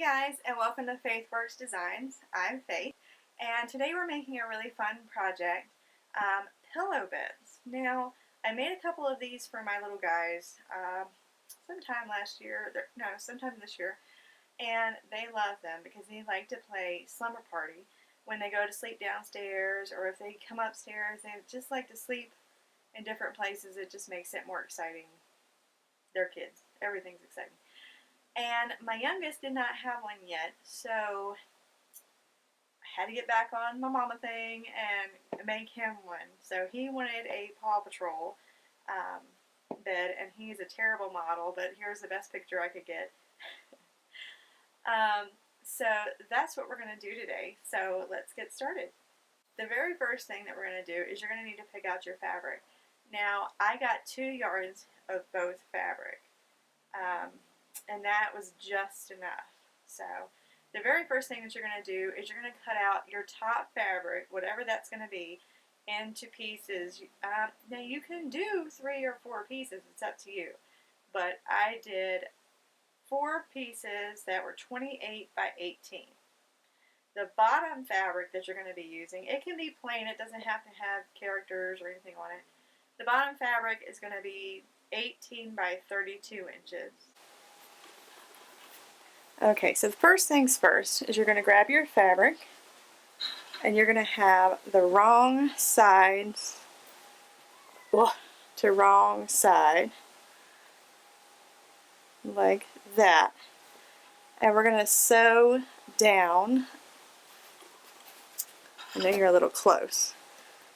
guys, and welcome to FaithWorks Designs. I'm Faith, and today we're making a really fun project, pillow beds. Now, I made a couple of these for my little guys sometime last year, sometime this year, and they love them because they like to play slumber party when they go to sleep downstairs, or if they come upstairs, they just like to sleep in different places. It just makes it more exciting. They're kids. Everything's exciting. And my youngest did not have one yet, so I had to get back on my mama thing and make him one. So he wanted a Paw Patrol bed, and he's a terrible model, but here's the best picture I could get. So that's what we're going to do today. So let's get started. The very first thing that we're going to do is you're going to need to pick out your fabric. Now, I got 2 yards of both fabric. And that was just enough. So the very first thing that you're going to do is you're going to cut out your top fabric, whatever that's going to be, into pieces. Now you can do 3 or 4 pieces, it's up to you, but I did 4 pieces that were 28 by 18. The bottom fabric that you're going to be using, it can be plain, it doesn't have to have characters or anything on it. The bottom fabric is going to be 18 by 32 inches. Okay, so the first things first is you're going to grab your fabric and you're going to have the wrong sides to wrong side, like that. And we're going to sew down. I know you're a little close.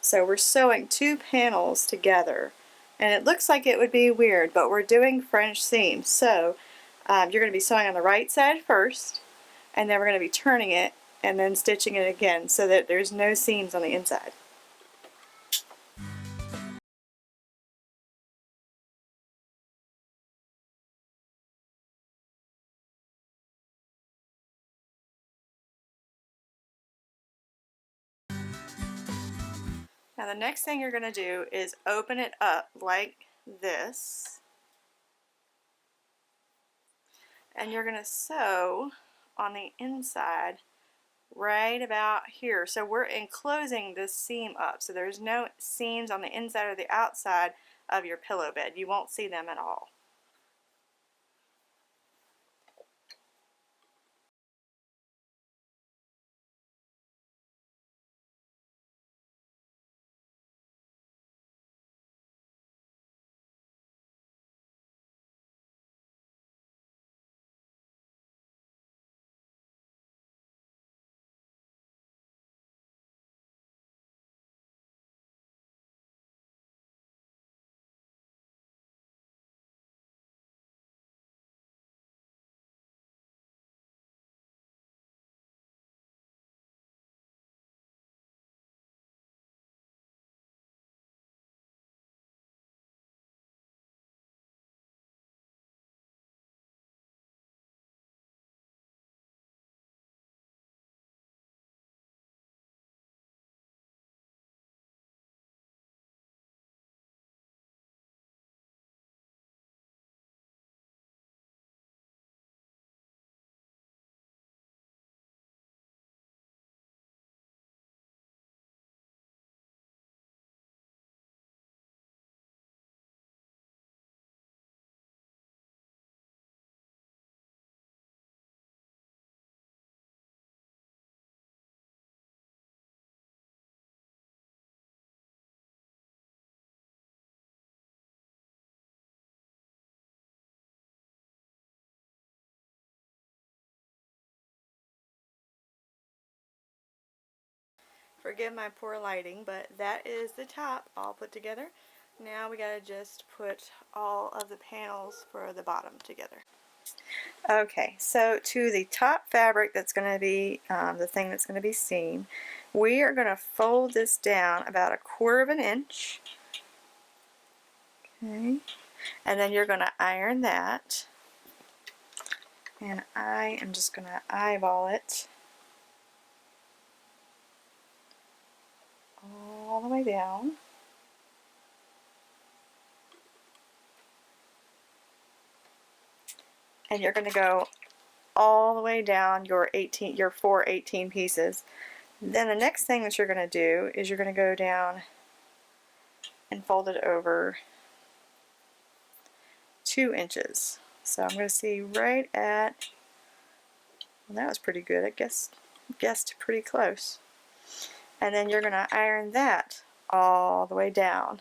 So we're sewing 2 panels together. And it looks like it would be weird, but we're doing French seams. So you're going to be sewing on the right side first, and then we're going to be turning it and then stitching it again so that there's no seams on the inside. Now the next thing you're going to do is open it up like this, and you're going to sew on the inside right about here. So we're enclosing this seam up, so there's no seams on the inside or the outside of your pillow bed. You won't see them at all. Forgive my poor lighting, but that is the top all put together. Now we gotta just put all of the panels for the bottom together. Okay, so to the top fabric that's going to be the thing that's going to be seam, we are going to fold this down about 1/4 inch. Okay, and then you're going to iron that. And I am just going to eyeball it all the way down. And you're going to go all the way down your 4 18 pieces. Then the next thing that you're going to do is you're going to go down and fold it over 2 inches. So I'm going to see right at, well, that was pretty good. I guessed pretty close. And then you're going to iron that all the way down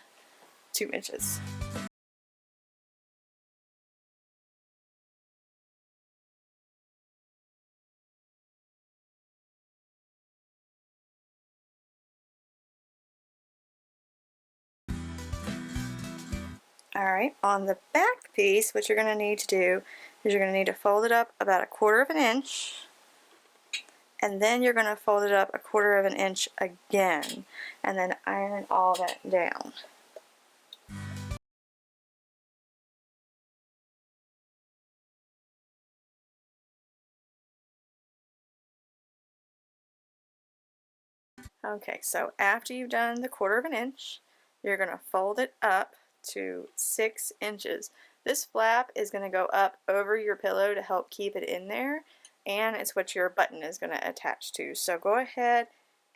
2 inches. Alright, on the back piece, what you're going to need to do is you're going to need to fold it up about 1/4 of an inch, and then you're going to fold it up 1/4 of an inch again, and then iron all that down. Okay, so after you've done the 1/4 of an inch, you're going to fold it up to 6 inches. This flap is going to go up over your pillow to help keep it in there, and it's what your button is going to attach to. So go ahead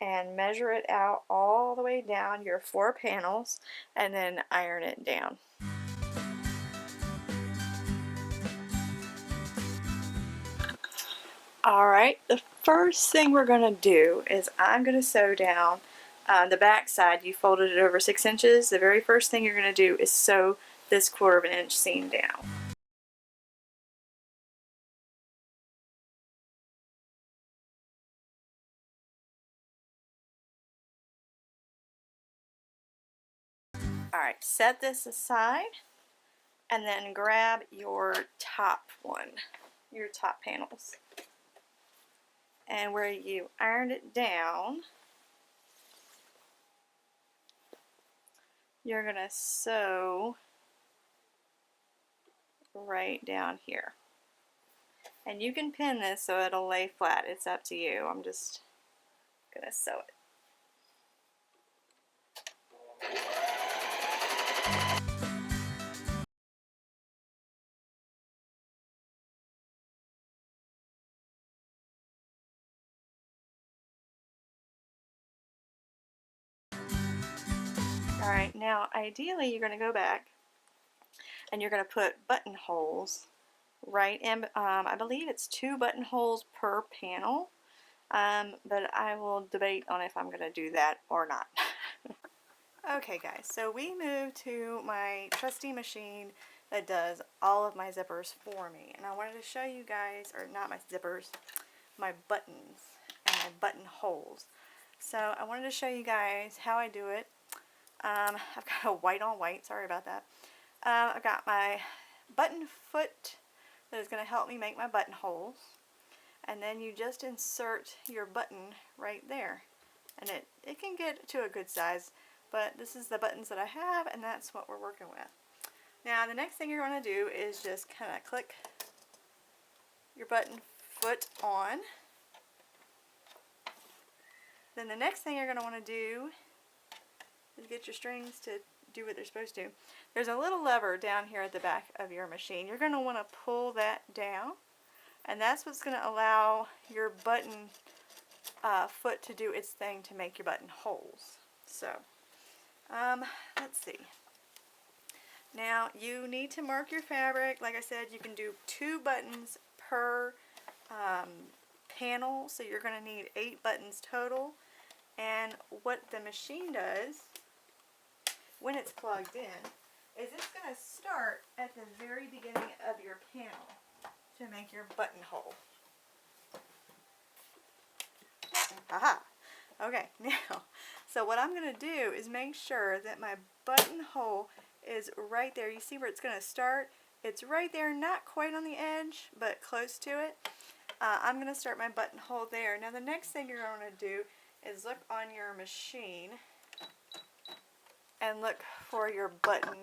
and measure it out all the way down your 4 panels and then iron it down. Alright, the first thing we're going to do is I'm going to sew down the back side. You folded it over 6 inches. The very first thing you're going to do is sew this 1/4 of an inch seam down. Alright, set this aside and then grab your top one, your top panels. And where you ironed it down, you're going to sew right down here. And you can pin this so it'll lay flat. It's up to you. I'm just going to sew it. Alright, now ideally you're going to go back and you're going to put buttonholes right in, I believe it's 2 buttonholes per panel, but I will debate on if I'm going to do that or not. Okay guys, so we moved to my trusty machine that does all of my zippers for me, and I wanted to show you guys, or not my zippers, my buttons and my buttonholes. So I wanted to show you guys how I do it. I've got a white on white, sorry about that. I've got my button foot that is going to help me make my buttonholes, and then you just insert your button right there, and it can get to a good size, but this is the buttons that I have, and that's what we're working with. Now the next thing you're going to do is just kind of click your button foot on. Then the next thing you're going to want to do is get your strings to do what they're supposed to. There's a little lever down here at the back of your machine. You're going to want to pull that down, and that's what's going to allow your button foot to do its thing to make your button holes. So let's see. Now you need to mark your fabric. Like I said, you can do 2 buttons per panel, so you're going to need 8 buttons total. And what the machine does when it's plugged in is it's going to start at the very beginning of your panel to make your buttonhole. Aha! Okay, now, so what I'm going to do is make sure that my buttonhole is right there. You see where it's going to start? It's right there, not quite on the edge, but close to it. I'm going to start my buttonhole there. Now the next thing you're going to do is look on your machine and look for your button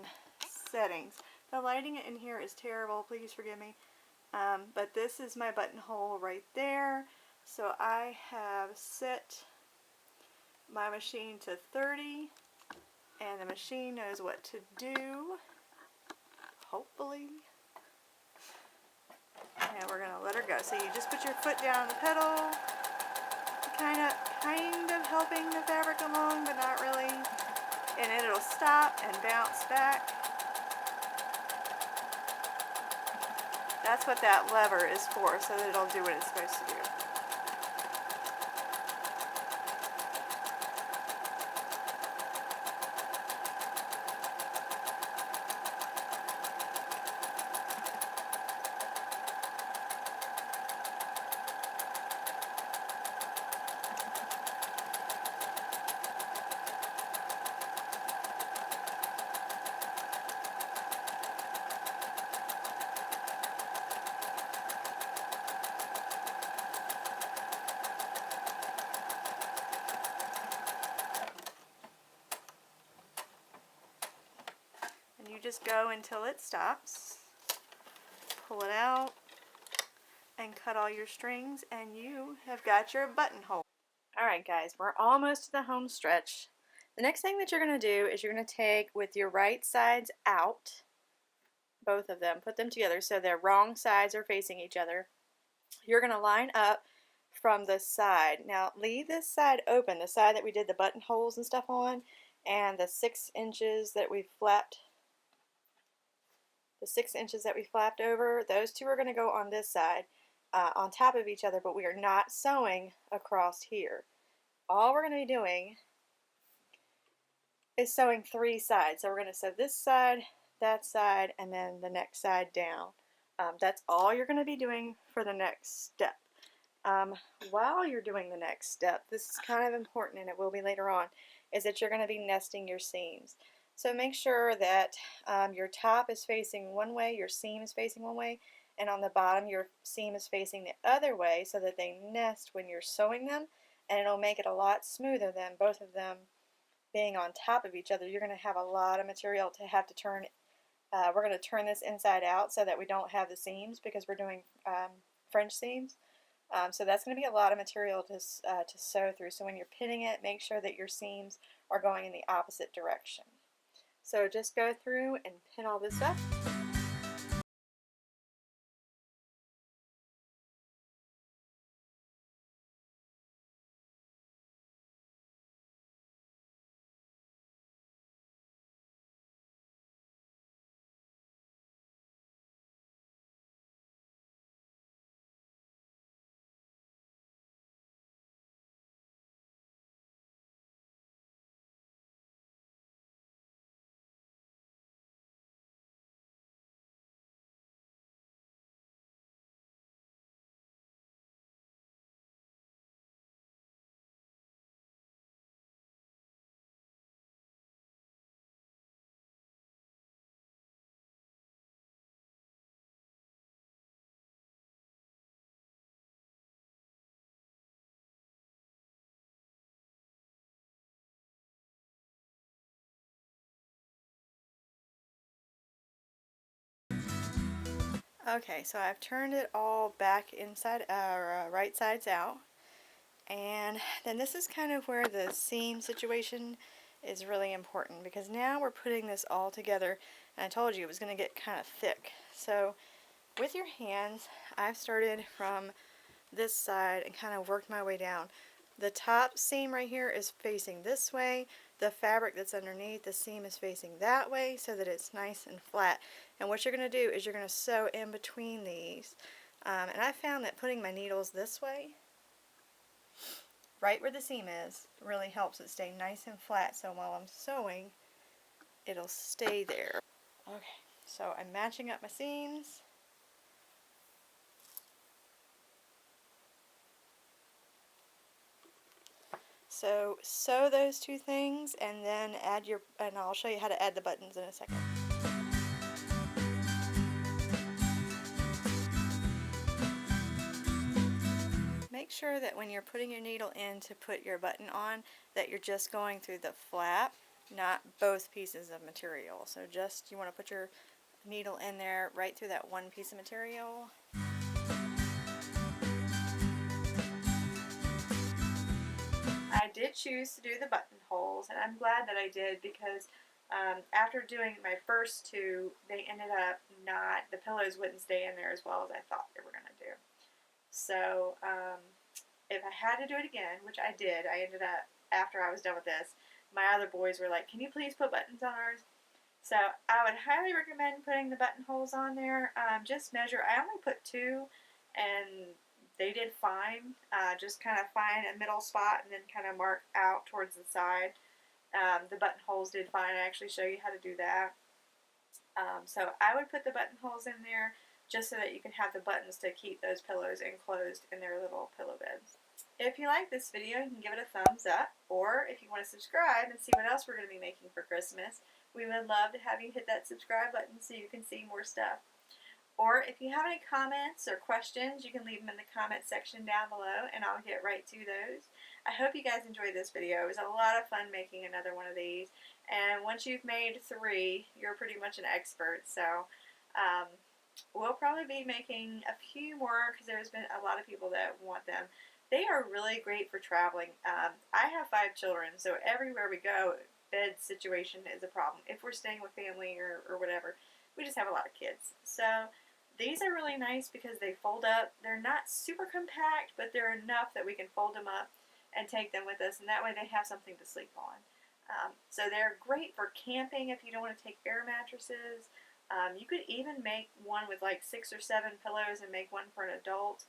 settings. The lighting in here is terrible, please forgive me, but this is my buttonhole right there. So I have set my machine to 30, and the machine knows what to do, hopefully. And we're going to let her go. So you just put your foot down on the pedal, kind of helping the fabric along, but not really. And then it'll stop and bounce back. That's what that lever is for, so that it'll do what it's supposed to do. And you just go until it stops, pull it out, and cut all your strings, and you have got your buttonhole. Alright guys, we're almost to the home stretch. The next thing that you're going to do is you're going to take with your right sides out, both of them, put them together so their wrong sides are facing each other. You're going to line up from the side. Now leave this side open, the side that we did the buttonholes and stuff on, and the 6 inches that we flapped. The 6 inches that we flapped over, those two are going to go on this side on top of each other, but we are not sewing across here. All we're going to be doing is sewing 3 sides. So we're going to sew this side, that side, and then the next side down. That's all you're going to be doing for the next step. While you're doing the next step, this is kind of important, and it will be later on, is that you're going to be nesting your seams. So make sure that your top is facing one way, your seam is facing one way, and on the bottom your seam is facing the other way so that they nest when you're sewing them, and it'll make it a lot smoother than both of them being on top of each other. You're going to have a lot of material to have to turn. We're going to turn this inside out so that we don't have the seams because we're doing French seams. So that's going to be a lot of material to sew through. So when you're pinning it, make sure that your seams are going in the opposite direction. So just go through and pin all this up. Okay, so I've turned it all back inside our right sides out, and then this is kind of where the seam situation is really important, because now we're putting this all together, and I told you it was going to get kind of thick. So with your hands, I've started from this side and kind of worked my way down. The top seam right here is facing this way. The fabric that's underneath the seam is facing that way so that it's nice and flat. And what you're going to do is you're going to sew in between these. And I found that putting my needles this way, right where the seam is, really helps it stay nice and flat. So while I'm sewing, it'll stay there. Okay, so I'm matching up my seams. So sew those two things and then add your, and I'll show you how to add the buttons in a second. Make sure that when you're putting your needle in to put your button on, that you're just going through the flap, not both pieces of material. So just, you want to put your needle in there right through that one piece of material. I did choose to do the buttonholes, and I'm glad that I did, because after doing my first two, they ended up not, the pillows wouldn't stay in there as well as I thought they were going to do. So if I had to do it again, which I did, I ended up, after I was done with this, my other boys were like, can you please put buttons on ours? So I would highly recommend putting the buttonholes on there. Just measure, I only put 2 and they did fine. Just kind of find a middle spot and then kind of mark out towards the side. The buttonholes did fine. I actually show you how to do that. So I would put the buttonholes in there just so that you can have the buttons to keep those pillows enclosed in their little pillow beds. If you like this video, you can give it a thumbs up, or if you want to subscribe and see what else we're going to be making for Christmas, we would love to have you hit that subscribe button so you can see more stuff. Or if you have any comments or questions, you can leave them in the comment section down below and I'll get right to those. I hope you guys enjoyed this video. It was a lot of fun making another one of these. And once you've made 3, you're pretty much an expert. So we'll probably be making a few more because there's been a lot of people that want them. They are really great for traveling. I have 5 children, so everywhere we go, bed situation is a problem. If we're staying with family or whatever, we just have a lot of kids. So these are really nice because they fold up. They're not super compact, but they're enough that we can fold them up and take them with us, and that way they have something to sleep on. So they're great for camping if you don't want to take air mattresses. You could even make one with like 6 or 7 pillows and make one for an adult.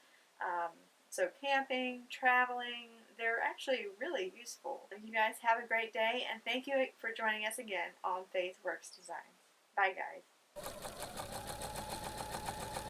So camping, traveling, they're actually really useful. You guys have a great day, and thank you for joining us again on Faith Works Designs. Bye, guys.